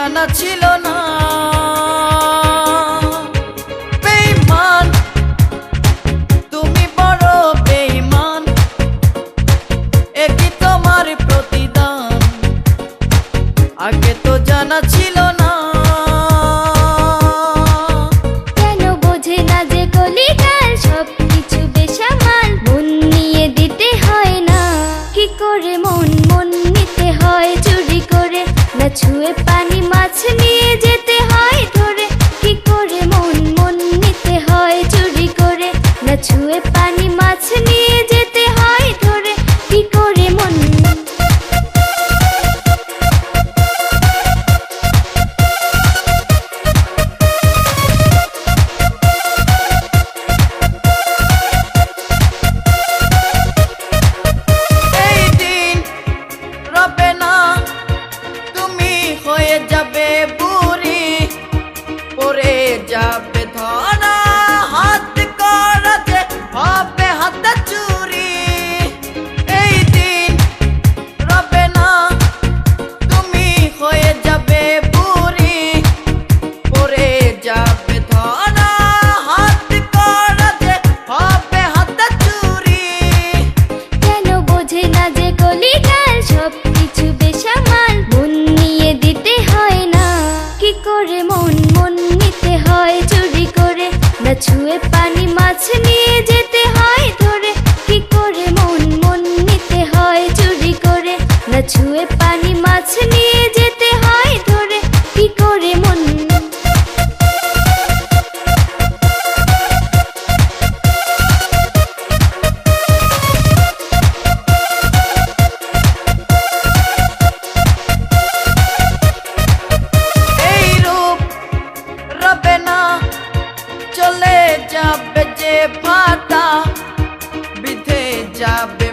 জানা ছিল না। বেঈমান তুমি বড় বেঈমান, একই তোমার প্রতিদান, আগে তো জানা ছিল না। কেন বোঝে না যে কলিকাল সবকিছু বেসামাল, মন নিয়ে দিতে হয় না। কি করে মন মন নিতে হয় চুরি করে, না ছুঁয়ে পানি মাছ নিয়ে যেতে হয় ধরে। কি করে মন মন নিতে হয় চুরি করে, না ছুঁয়ে পানি মাছ নিয়ে যেতে হয় ধরে। কি করে মন এই দিন রবে না, তুমি হয়ে যাবে বুড়ি, পড়ে যাবে ধরা, হাত করা যে হবে হাতে চুরি। এই দিন রবে না, তুমি হয়ে যাবে বুড়ি, পড়ে যাবে ধরা, হাত করা যে হবে হাতে চুরি। কেন বোঝে না যে কলিকাল সবকিছু বেসামাল, মন নিয়ে দিতে হয় না। কি করে মন মন নিতে হয় চুরি করে, না ছুঁয়ে পানি মাছ নিয়ে যেতে হয় ধরে। কি করে মন মন নিতে হয় চুরি করে, না ছুঁয়ে পানি মাছ নিয়ে যেতে হয় ধরে। কি করে মন এই রূপ রবে না, চলে যাবে যে ফাটা, বিধে যাবে